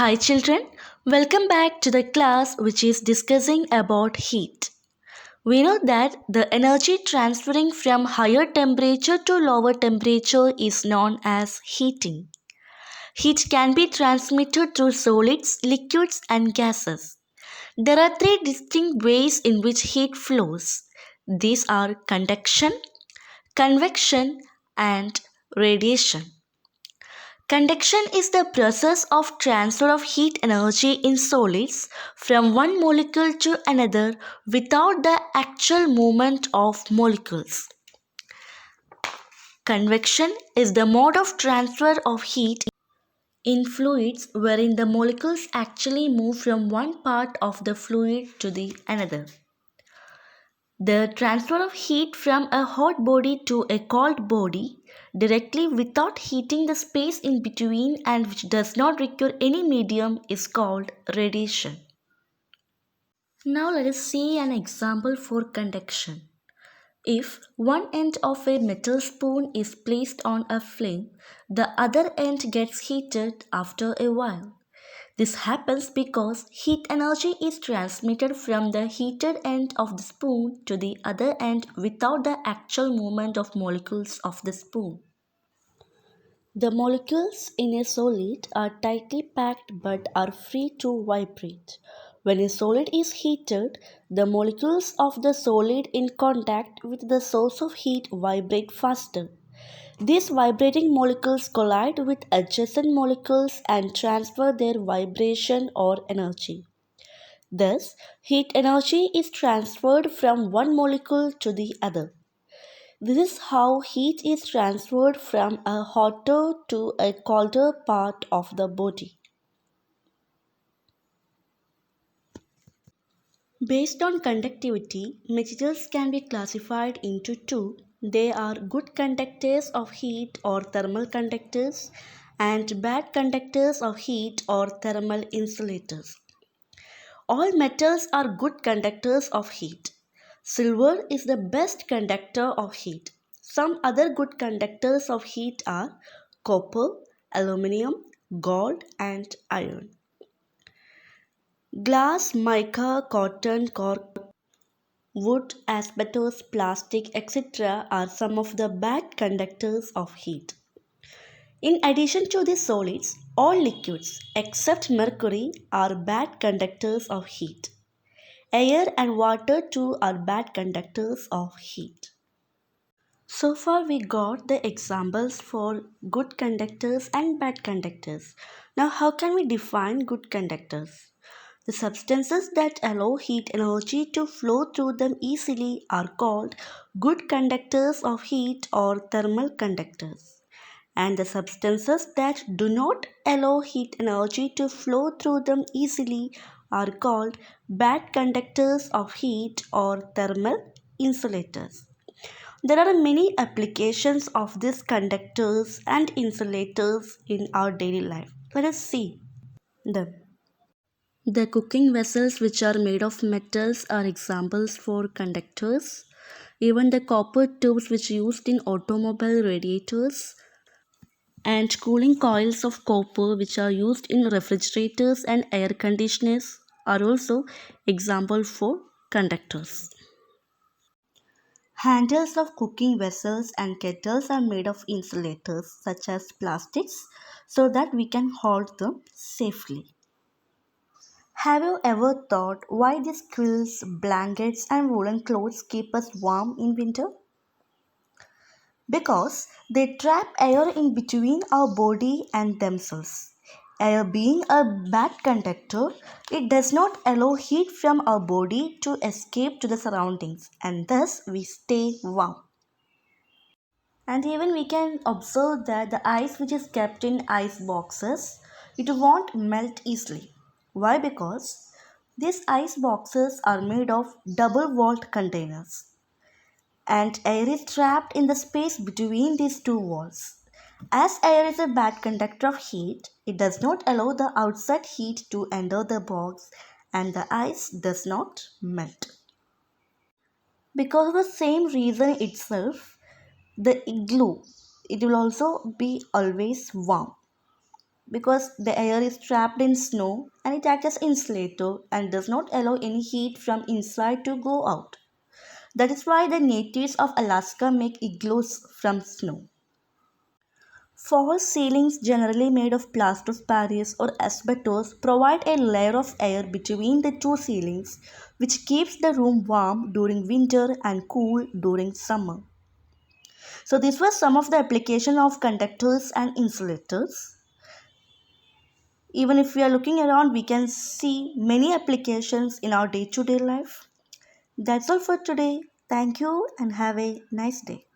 Hi children, welcome back to the class which is discussing about heat. We know that the energy transferring from higher temperature to lower temperature is known as heating. Heat can be transmitted through solids, liquids and gases. There are three distinct ways in which heat flows. These are conduction, convection and radiation. Conduction is the process of transfer of heat energy in solids from one molecule to another without the actual movement of molecules. Convection is the mode of transfer of heat in fluids wherein the molecules actually move from one part of the fluid to the another. The transfer of heat from a hot body to a cold body directly without heating the space in between and which does not require any medium is called radiation. Now let us see an example for conduction. If one end of a metal spoon is placed on a flame, the other end gets heated after a while. This happens because heat energy is transmitted from the heated end of the spoon to the other end without the actual movement of molecules of the spoon. The molecules in a solid are tightly packed but are free to vibrate. When a solid is heated, the molecules of the solid in contact with the source of heat vibrate faster. These vibrating molecules collide with adjacent molecules and transfer their vibration or energy. Thus, heat energy is transferred from one molecule to the other. This is how heat is transferred from a hotter to a colder part of the body. Based on conductivity, materials can be classified into two. They are good conductors of heat or thermal conductors and bad conductors of heat or thermal insulators. All metals are good conductors of heat. Silver is the best conductor of heat. Some other good conductors of heat are copper, aluminium, gold, and iron. Glass, mica, cotton, cork, wood, asbestos, plastic, etc. are some of the bad conductors of heat. In addition to these solids, all liquids except mercury are bad conductors of heat. Air and water too are bad conductors of heat. So far we got the examples for good conductors and bad conductors. Now how can we define good conductors? The substances that allow heat energy to flow through them easily are called good conductors of heat or thermal conductors. And the substances that do not allow heat energy to flow through them easily are called bad conductors of heat or thermal insulators. There are many applications of these conductors and insulators in our daily life. Let us see them. The cooking vessels which are made of metals are examples for conductors. Even the copper tubes which are used in automobile radiators and cooling coils of copper which are used in refrigerators and air conditioners are also example for conductors. Handles of cooking vessels and kettles are made of insulators such as plastics so that we can hold them safely. Have you ever thought why these quilts, blankets and woolen clothes keep us warm in winter? Because they trap air in between our body and themselves. Air being a bad conductor, it does not allow heat from our body to escape to the surroundings and thus we stay warm. And even we can observe that the ice which is kept in ice boxes, it won't melt easily. Why? Because these ice boxes are made of double walled containers and air is trapped in the space between these two walls. As air is a bad conductor of heat, it does not allow the outside heat to enter the box and the ice does not melt. Because of the same reason itself, the igloo, it will also be always warm. because the air is trapped in snow and it acts as insulator and does not allow any heat from inside to go out. That is why the natives of Alaska make igloos from snow. False ceilings, generally made of plaster of Paris or asbestos, provide a layer of air between the two ceilings, which keeps the room warm during winter and cool during summer. So these were some of the application of conductors and insulators. Even if we are looking around, we can see many applications in our day-to-day life. That's all for today. Thank you and have a nice day.